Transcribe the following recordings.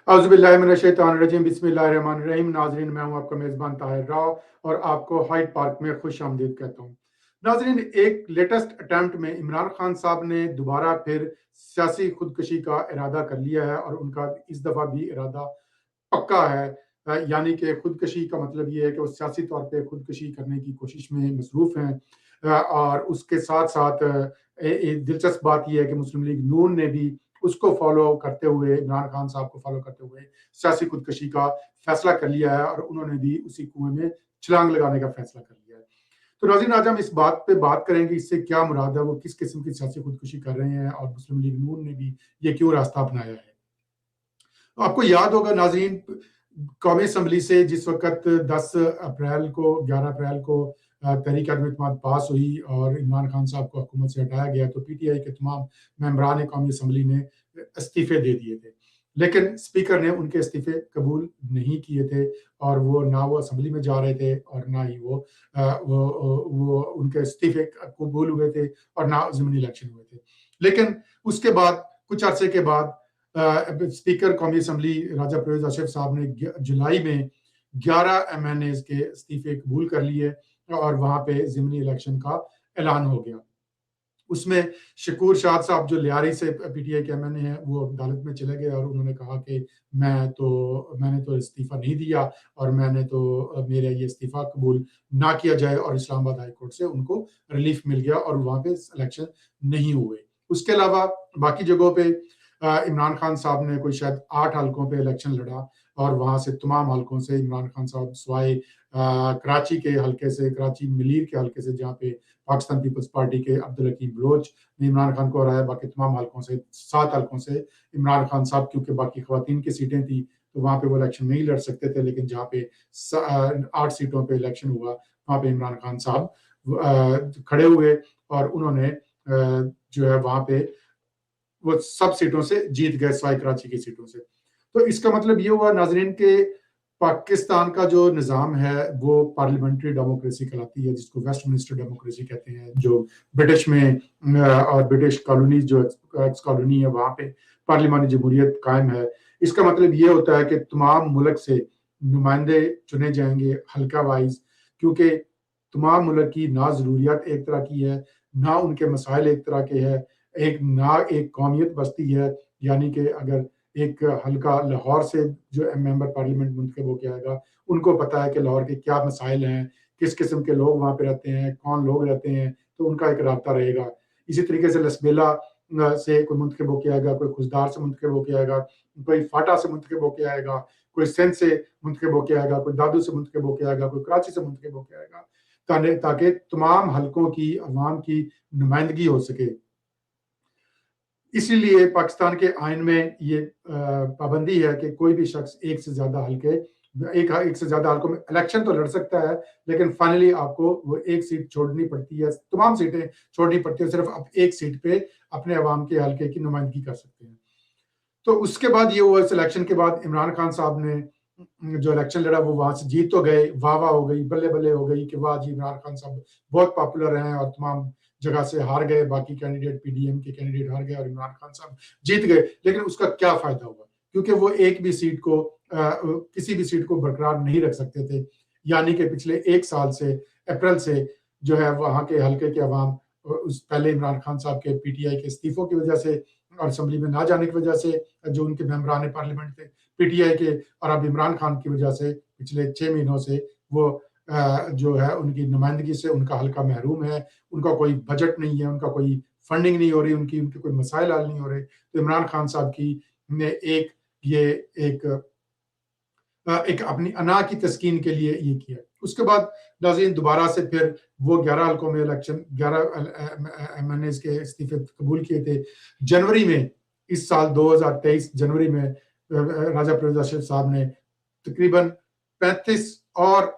औज़ुबिल्लाहिमिनश्शैतानिर्रजीम बिस्मिल्लाहिर्रहमानिर्रहीम। नाज़रीन, मैं हूँ आपका मेज़बान ताहिर राव और आपको हाइड पार्क में खुश आमदीद कहता हूँ। नाज़रीन, एक लेटेस्ट अटेम्प्ट में इमरान खान साहब ने दोबारा फिर सियासी खुदकशी का इरादा कर लिया है और उनका इस दफ़ा भी इरादा पक्का है। यानी कि खुदकशी का मतलब ये है कि वो सियासी तौर पे खुदकशी करने की कोशिश में मसरूफ़ हैं। और उसके साथ-साथ दिलचस्प बात ये है कि मुस्लिम लीग नून ने भी उसको फ़ॉलो करते हुए, इमरान खान साहब को फ़ॉलो करते हुए सियासी खुदकशी का फ़ैसला कर लिया है और उन्होंने भी उसी कुएँ में छलांग लगाने का फ़ैसला कर लिया है। तो नाज़रीन, आज हम इस बात पे बात करेंगे, इससे क्या मुराद है, वो किस किस्म की सियासी खुदकशी कर रहे हैं और मुस्लिम लीग नून ने भी ये क्यों रास्ता अपनाया है। तो आपको याद होगा नाज़रीन, कौमी असम्बली से जिस वक़्त 11 अप्रैल को तहरीक अदम-ए-एतमाद पास हुई और इमरान खान साहब को हुकूमत से हटाया गया, तो पीटीआई के तमाम मेंबरान कौमी असम्बली ने इस्तीफ़े दे दिए थे। लेकिन स्पीकर ने उनके इस्तीफ़े कबूल नहीं किए थे और ना वो असम्बली में जा रहे थे और ना ही वो उनके इस्तीफ़े कबूल हुए थे और ना ज़िमनी इलेक्शन हुए थे। लेकिन उसके बाद कुछ अरसे के बाद स्पीकर कौमी असम्बली राजा परवेज़ अशरफ साहब ने जुलाई में 11 एमएनएज़ के इस्तीफे कबूल कर लिए और वहाँ पे ज़िमनी इलेक्शन का ऐलान हो गया। उसमें शकूर शाद साहब जो लियारी से पीटीआई के एमएनए हैं, वो अदालत में चले गए और उन्होंने कहा कि मैंने तो इस्तीफ़ा नहीं दिया और मेरा ये इस्तीफ़ा कबूल ना किया जाए और इस्लामाबाद हाई कोर्ट से उनको रिलीफ मिल गया और वहाँ पे इलेक्शन नहीं हुए। उसके अलावा बाकी जगहों पे इमरान खान साहब ने कोई शायद 8 हलकों पे इलेक्शन लड़ा और वहाँ से तमाम हलकों से इमरान खान साहब सिवाय कराची के हलके से, कराची मिलीर के हलके से, जहाँ पे पाकिस्तान पीपल्स पार्टी के अब्दुल हकीम बलोच ने इमरान खान को हराया, बाकी तमाम हलकों से 7 हलकों से इमरान खान साहब, क्योंकि बाकी खवातीन की सीटें थी तो वहाँ पे वो इलेक्शन नहीं लड़ सकते थे, लेकिन जहाँ पे 8 सीटों पे इलेक्शन हुआ वहाँ पे इमरान खान साहब खड़े हुए और उन्होंने जो है वहाँ पे वो सब सीटों से जीत गए सिवाय कराची की सीटों से। तो इसका मतलब ये हुआ नाज़रीन के पाकिस्तान का जो निज़ाम है वो पार्लियामेंट्री डेमोक्रेसी कहलाती है, जिसको वेस्टमिनिस्टर डेमोक्रेसी कहते हैं, जो ब्रिटिश में और ब्रिटिश कॉलोनी जो एक्स कॉलोनी है वहाँ पे पार्लिमानी जमहूरियत कायम है। इसका मतलब ये होता है कि तमाम मुल्क से नुमाइंदे चुने जाएँगे हल्का वाइज़, क्योंकि तमाम मुल्क की ना ज़रूरियात एक तरह की है, ना उनके मसाइल एक तरह के हैं, एक कौमियत बसती है। यानी कि अगर एक हल्का लाहौर से जो मेंबर पार्लियामेंट मुंतखब होके आएगा, उनको पता है कि लाहौर के क्या मसाइल हैं, किस किस्म के लोग वहाँ पे रहते हैं, कौन लोग रहते हैं, तो उनका एक राब्ता रहेगा। इसी तरीके से लसबेला से कोई मुंतखब होके आएगा, कोई खुशदार से मुंतखब होके आएगा, कोई फाटा से मुंतखब होके आएगा, कोई सिंध से मुंतखब होके आएगा, कोई दादू से मुंतखब होके आएगा, कोई कराची से मुंतखब होके आएगा, ताकि तमाम हलकों की अवाम की नुमाइंदगी हो सके। इसीलिए पाकिस्तान के आइन में ये पाबंदी है कि कोई भी शख्स एक से ज़्यादा हलकों में इलेक्शन तो लड़ सकता है, लेकिन फाइनली आपको वो एक सीट छोड़नी पड़ती है, तमाम सीटें छोड़नी पड़ती है, सिर्फ आप एक सीट पे अपने अवाम के हलके की नुमाइंदगी कर सकते हैं। तो उसके बाद ये हुआ, इस इलेक्शन के बाद इमरान खान साहब ने जो इलेक्शन लड़ा वो वहां से जीत तो गए, वाह हो गई, बल्ले बल्ले हो गई कि वाह जी, इमरान खान साहब बहुत पॉपुलर हैं और तमाम जगह से हार गए, बाकी कैंडिडेट पीडीएम के कैंडिडेट हार गए और इमरान खान साहब जीत गए। लेकिन उसका क्या फायदा हुआ, क्योंकि वो एक भी सीट को किसी भी सीट को बरकरार नहीं रख सकते थे। यानी कि पिछले 1 साल से, अप्रैल से जो है वहां के हल्के के अवाम उस पहले इमरान खान साहब के पीटीआई के इस्तीफों की वजह से और असम्बली में ना जाने की वजह से, जो उनके मेंबरान पार्लियामेंट थे पीटीआई के, और अब इमरान खान की वजह से पिछले 6 महीनों से वो जो है उनकी नुमाइंदगी से उनका हल्का महरूम है, उनका कोई बजट नहीं है, उनका कोई फंडिंग नहीं हो रही, उनके कोई मसाइल हल नहीं हो रहे। तो इमरान खान साहब की ने ये एक एक अपनी अना की तस्कीन के लिए ये किया। उसके बाद नाज़रीन दोबारा से फिर वो 11 हलकों में इलेक्शन, 11 एमएनएज़ के इस्तीफे कबूल किए थे। जनवरी में, इस साल 2023 जनवरी में राजा परवेज़ अशरफ साहब ने तकरीबन 35 और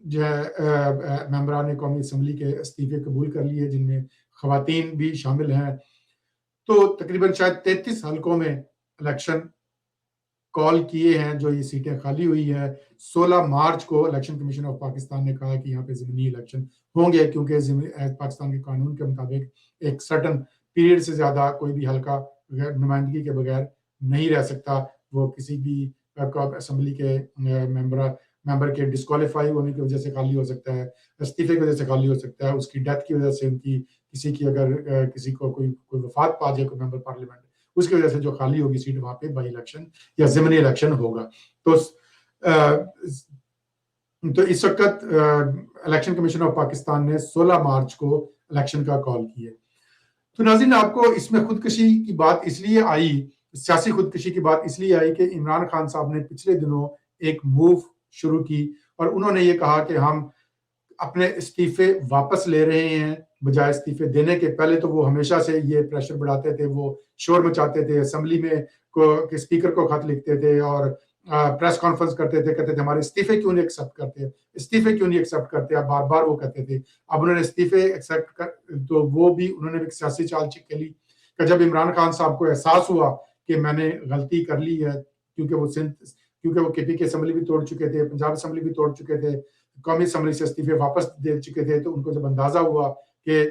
जो है मेंबरान कौमी असम्बली के इस्तीफे कबूल कर लिए, जिनमें खवातीन भी शामिल हैं। तो तकरीबन शायद 33 हलकों में इलेक्शन कॉल किए हैं, जो ये सीटें खाली हुई हैं। 16 मार्च को इलेक्शन कमीशन ऑफ पाकिस्तान ने कहा कि यहाँ पे ज़मीनी इलेक्शन होंगे, क्योंकि पाकिस्तान के कानून के मुताबिक एक सर्टन पीरियड से ज़्यादा कोई भी हल्का नुमाइंदगी के बगैर नहीं रह सकता। وہ کسی بھی اسمبلی کے ممبر کے ڈسکوالیفائی ہونے کی وجہ سے خالی ہو سکتا ہے، استعفے کی وجہ سے خالی ہو سکتا ہے، اس کی ڈیتھ کی وجہ سے، ان کی کسی کی اگر کسی کو کوئی وفات پا جائے کوئی ممبر پارلیمنٹ، اس کی وجہ سے جو خالی ہوگی سیٹ وہاں پہ بائی الیکشن یا ضمنی الیکشن ہوگا۔ تو اس وقت الیکشن کمیشن آف پاکستان نے 16 مارچ کو الیکشن کا کال کیا۔ تو ناظرین، آپ کو اس میں خودکشی کی بات اس لیے آئی، سیاسی خودکشی کی بات اس لیے آئی کہ عمران خان صاحب نے پچھلے دنوں ایک موو شروع کی اور انہوں نے یہ کہا کہ ہم اپنے استعفے واپس لے رہے ہیں، بجائے استعفے دینے کے۔ پہلے تو وہ ہمیشہ سے یہ پریشر بڑھاتے تھے، وہ شور مچاتے تھے، اسمبلی میں اسپیکر کو خط لکھتے تھے اور پریس کانفرنس کرتے تھے، کہتے تھے ہمارے استعفے کیوں نہیں ایکسیپٹ کرتے، استعفے کیوں نہیں ایکسیپٹ کرتے، اب بار بار وہ کہتے تھے۔ اب انہوں نے استعفے ایکسیپٹ کر تو وہ بھی انہوں نے ایک سیاسی چال کھیلی کہ جب عمران خان صاحب کو احساس ہوا کہ میں نے غلطی کر لی ہے، کیونکہ وہ کے پی کی اسمبلی بھی توڑ چکے تھے، پنجاب اسمبلی بھی توڑ چکے تھے، قومی اسمبلی سے استعفے واپس دے چکے تھے، تو ان کو جب اندازہ ہوا کہ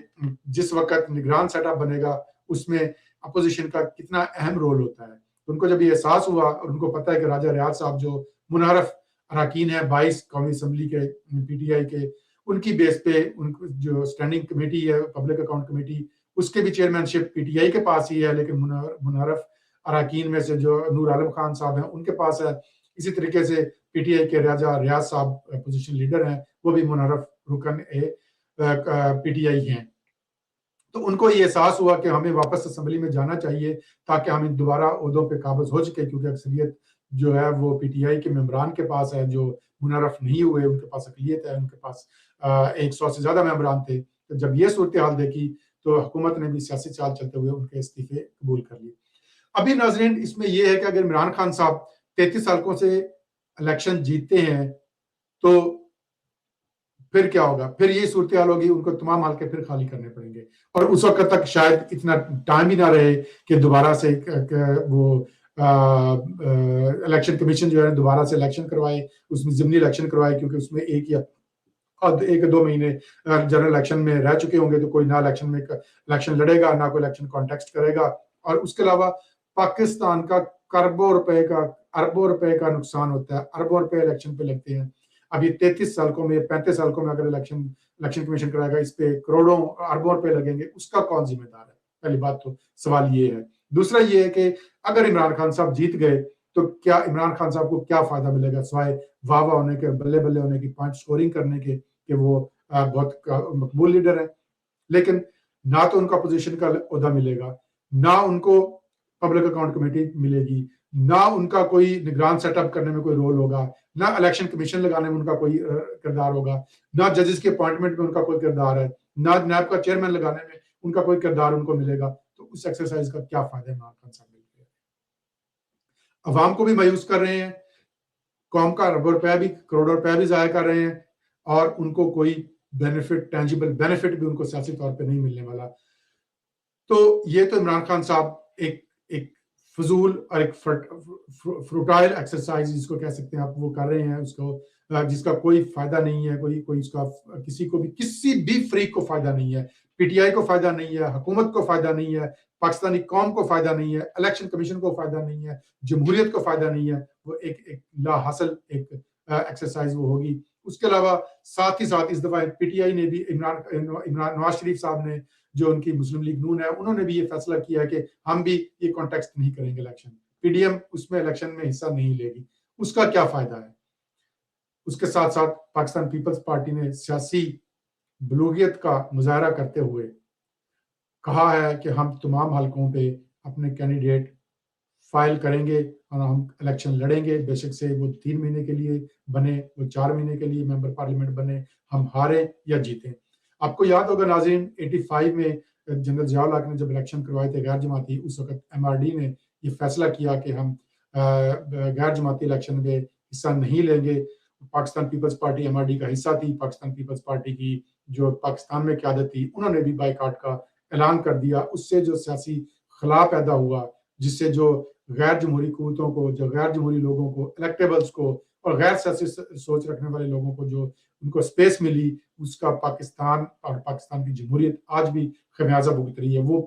جس وقت نگران سیٹ اپ بنے گا اس میں اپوزیشن کا کتنا اہم رول ہوتا ہے، ان کو جب یہ احساس ہوا اور ان کو پتہ ہے کہ راجہ ریاض صاحب جو منحرف اراکین ہیں 22 قومی اسمبلی کے پی ٹی آئی کے، ان کی بیس پہ ان کو جو اسٹینڈنگ کمیٹی ہے پبلک اکاؤنٹ کمیٹی، اس کے بھی chairman ship P T I کے پاس ہی ہے، لیکن منحرف اراکین میں سے جو نور عالم خان صاحب ہیں ان کے پاس ہے۔ اسی طریقے سے پی ٹی آئی کے راجہ ریاض صاحب اپوزیشن لیڈر ہیں، وہ بھی منحرف رکن پی ٹی آئی ہیں۔ تو ان کو یہ احساس ہوا کہ ہمیں واپس اسمبلی میں جانا چاہیے تاکہ ہم دوبارہ عہدوں پہ قابض ہو سکے، کیونکہ اکثریت جو ہے وہ پی ٹی آئی کے ممبران کے پاس ہے، جو منحرف نہیں ہوئے ان کے پاس اقلیت ہے، ان کے پاس 100 سے زیادہ ممبران تھے۔ تو جب یہ صورتحال دیکھی تو حکومت نے بھی سیاسی چال چلتے ہوئے ان کے استعفے قبول کر لیے۔ ابھی ناظرین اس میں یہ ہے کہ اگر عمران خان صاحب 33 سالوں سے الیکشن جیتتے ہیں تو پھر کیا ہوگا؟ پھر یہ صورتحال ہوگی، ان کو تمام حلقے پھر خالی کرنے پڑیں گے، اور اس وقت تک شاید اتنا ٹائم ہی نہ رہے کہ دوبارہ سے وہ الیکشن کمیشن جو ہے دوبارہ سے الیکشن کروائے، اس میں ضمنی الیکشن کروائے، کیونکہ اس میں ایک یا 1-2 مہینے جنرل الیکشن میں رہ چکے ہوں گے، تو کوئی نہ الیکشن لڑے گا، نہ کوئی الیکشن کانٹیکسٹ کرے گا، اور اس کے علاوہ پاکستان کا اربوں روپے کا نقصان ہوتا ہے، اربوں روپے الیکشن پہ لگتے ہیں۔ اب یہ 33 سالوں میں 35 سالوں میں اگر الیکشن کمیشن کرائے گا، اس پہ کروڑوں اربوں روپے لگیں گے، اس کا کون ذمہ دار ہے؟ پہلی بات تو سوال یہ ہے۔ دوسرا یہ ہے کہ اگر عمران خان صاحب جیت گئے تو کیا عمران خان صاحب کو کیا فائدہ ملے گا سوائے واہ واہ ہونے کے، بلے بلے ہونے کی، پوائنٹ سکورنگ کرنے کے کہ وہ بہت مقبول لیڈر ہے، لیکن نہ تو ان کا اپوزیشن کا عہدہ ملے گا، نہ ان کو پبلک اکاؤنٹ کمیٹی ملے گی، نہ ان کا کوئی نگران سیٹ اپ کرنے میں کوئی رول ہوگا، نہ الیکشن کمیشن لگانے میں ان کا کوئی کردار ہوگا، نہ ججز کے اپوائنٹمنٹ میں ان کا کوئی کردار ہے، نہ نیب کا چیئرمین لگانے میں ان کا کوئی کردار ان کو ملے گا۔ تو اس ایکسرسائز کا کیا فائدہ ہے عمران خان صاحب مل گیا؟ عوام کو بھی مایوس کر رہے ہیں، قوم کا اربوں روپیہ بھی، کروڑوں روپیہ بھی ضائع کر رہے ہیں، اور ان کو کوئی بینیفٹ، ٹینجیبل بینیفٹ بھی ان کو سیاسی طور پہ نہیں ملنے والا۔ تو یہ تو عمران خان صاحب ایک فضول اور ایک فروٹائل ایکسرسائز جس کو کہہ سکتے ہیں آپ، وہ کر رہے ہیں، اس کو جس کا کوئی فائدہ نہیں ہے، کوئی اس کا کسی کو بھی، کسی بھی فریق کو فائدہ نہیں ہے، پی ٹی آئی کو فائدہ نہیں ہے، حکومت کو فائدہ نہیں ہے، پاکستانی قوم کو فائدہ نہیں ہے، الیکشن کمیشن کو فائدہ نہیں ہے، جمہوریت کو فائدہ نہیں ہے۔ وہ ایک لا حاصل ایک ایکسرسائز وہ ہوگی۔ اس کے علاوہ ساتھ ہی ساتھ اس دفعہ پی ٹی آئی نے بھی عمران نواز شریف صاحب نے، جو ان کی مسلم لیگ نون ہے، انہوں نے بھی یہ فیصلہ کیا کہ ہم بھی یہ کانٹیکسٹ نہیں کریں گے الیکشن، پی ڈی ایم اس میں الیکشن میں حصہ نہیں لے گی۔ اس کا کیا فائدہ ہے؟ اس کے ساتھ ساتھ پاکستان پیپلز پارٹی نے سیاسی بلوغیت کا مظاہرہ کرتے ہوئے کہا ہے کہ ہم تمام حلقوں پہ اپنے کینڈیڈیٹ فائل کریں گے اور ہم الیکشن لڑیں گے، بے شک سے وہ 3 مہینے کے لیے بنے، وہ 4 مہینے کے لیے ممبر پارلیمنٹ بنے، ہم ہاریں یا جیتیں۔ آپ کو یاد ہوگا ناظرین، 85 میں جنرل ضیاء الحق نے جب الیکشن کروائے تھے غیر جماعتی، اس وقت ایم آر ڈی نے یہ فیصلہ کیا کہ ہم غیر جماعتی الیکشن میں حصہ نہیں لیں گے۔ Pakistan Peoples Party M R D کا حصہ تھی، پاکستان پیپلز پارٹی کی جو پاکستان میں قیادت تھی، انہوں نے بھی بائیکاٹ کا اعلان کر دیا۔ اس سے جو سیاسی خلا پیدا ہوا، جس سے جو غیر جمہوری قوتوں کو، جو غیر جمہوری لوگوں کو، الیکٹیبلز کو، اور غیر سیاسی سوچ رکھنے والے لوگوں کو جو ان کو سپیس ملی، اس کا پاکستان اور پاکستان کی جمہوریت آج بھی خمیازہ بھگت رہی ہے۔ وہ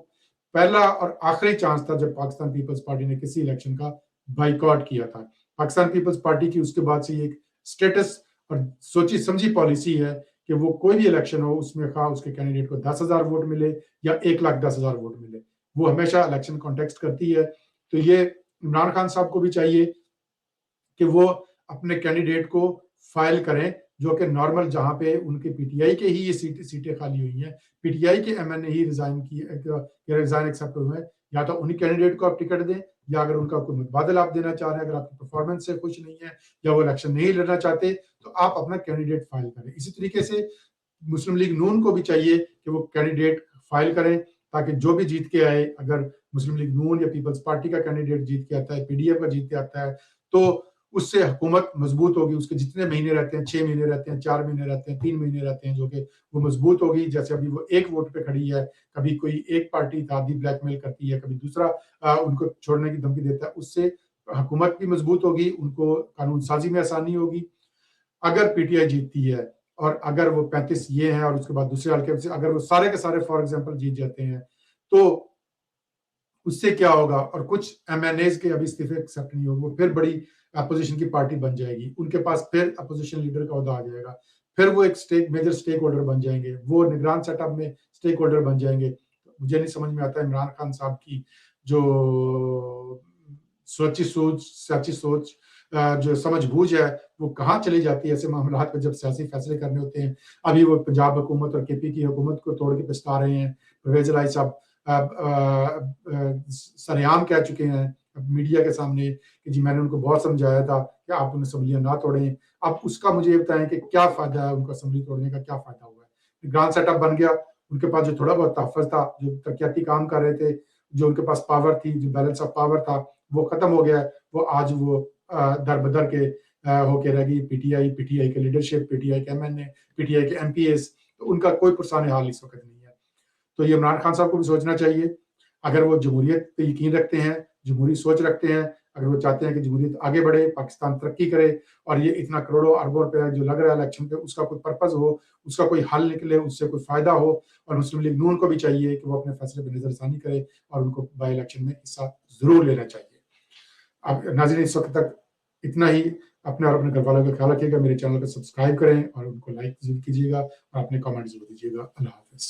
پہلا اور آخری چانس تھا جب پاکستان پیپلز پارٹی نے کسی الیکشن کا बाइकआउट किया था। पाकिस्तान पीपल्स पार्टी की उसके बाद से ये एक स्टेटस और सोची समझी पॉलिसी है कि वो कोई भी इलेक्शन हो उसमें खा उसके कैंडिडेट को 10,000 वोट मिले या 1,10,000 वोट मिले, वो हमेशा इलेक्शन कॉन्टेक्स्ट करती है। तो ये इमरान खान साहब को भी चाहिए कि वो अपने कैंडिडेट को फाइल करें, जो कि नॉर्मल जहां पे उनके पीटीआई के ही ये सीटें खाली हुई हैं, पीटीआई के एमएनए ही रिजाइन एक्सेप्ट हुए हैं, या तो उन्हीं कैंडिडेट को आप टिकट दें, या अगर उनका कोई मुतबादल आप देना चाह रहे हैं, अगर आपकी परफॉर्मेंस से खुश नहीं है या वो इलेक्शन नहीं लड़ना चाहते, तो आप अपना कैंडिडेट फाइल करें। इसी तरीके से मुस्लिम लीग नून को भी चाहिए कि वो कैंडिडेट फाइल करें, ताकि जो भी जीत के आए, अगर मुस्लिम लीग नून या पीपल्स पार्टी का कैंडिडेट जीत के आता है, पीडीएफ का जीत के आता है, तो उससे हुकूमत मजबूत होगी। उसके जितने महीने रहते हैं, 6 महीने रहते हैं, 4 महीने रहते हैं, 3 महीने रहते हैं, जो कि वो मजबूत होगी। जैसे अभी वो एक वोट पे खड़ी है, कभी कोई एक पार्टी आधी ब्लैकमेल करती है, कभी दूसरा उनको छोड़ने की धमकी देता है, उससे हुकूमत भी मजबूत होगी, उनको कानून साजी में आसानी होगी। अगर पीटीआई जीतती है और अगर वो 35 ये हैं और उसके बाद दूसरे हल्के से अगर वो सारे के सारे फॉर एग्जांपल जीत जाते हैं, तो उससे क्या होगा, और कुछ एमएनएज के अभी इस्तीफे एक्सेप्ट नहीं होंगे, वो फिर बड़ी अपोजिशन की पार्टी बन जाएगी, उनके पास फिर अपोजिशन लीडर का ओहदा आ जाएगा, फिर वो एक मेजर स्टेक होल्डर बन जाएंगे, वो निगरान सेटअप में स्टेक होल्डर बन जाएंगे। मुझे नहीं समझ में आता इमरान खान साहब की जो सियासी सोच जो समझ बूझ है, वो कहाँ चली जाती है ऐसे मामलात में जब सियासी फैसले करने होते हैं। अभी वो पंजाब हुकूमत और केपी की हुकूमत को तोड़ के पछता रहे हैं। परवेज इलाही साहब सरेआम कह चुके हैं मीडिया के सामने कि जी मैंने उनको बहुत समझाया था कि आप उन असम्बलियां ना तोड़ें। अब उसका मुझे ये बताएं कि क्या फायदा है, उनको असम्बली तोड़ने का क्या फायदा हुआ है। ग्रांड सेटअप बन गया, उनके पास जो थोड़ा बहुत तहफ़्फ़ुज़ था, जो तरक्याती काम कर रहे थे, जो उनके पास पावर थी, जो बैलेंस ऑफ पावर था, वो खत्म हो गया है। वो आज वो दर बदर के होके रह गई पीटीआई के लीडरशिप, पीटीआई के एमएनए, पीटीआई के एमपीएस, तो उनका कोई पुरसाने हाल इस वक्त नहीं है। तो ये इमरान खान साहब को भी सोचना चाहिए, अगर वो जमहूरियत पे यकीन रखते हैं, जमहूरी सोच रखते हैं, अगर वो चाहते हैं कि जमहूरियत आगे बढ़े, पाकिस्तान तरक्की करे, और ये इतना करोड़ों अरबों रुपया जो लग रहा है इलेक्शन पे, उसका कोई पर्पज़ हो, उसका कोई हल निकले, उससे कोई फ़ायदा हो, और मुस्लिम लीग नून को भी चाहिए कि वो अपने फैसले पर नज़रसानी करे और उनको बाई इलेक्शन में हिस्सा ज़रूर लेना चाहिए। अब नाज़रीन, इस वक्त तक इतना ही। अपने और अपने घर वालों का ख्याल रखिएगा, मेरे चैनल को सब्सक्राइब करें और उनको लाइक ज़रूर कीजिएगा और अपने कमेंट ज़रूर दीजिएगा। अल्लाह हाफ़िज़।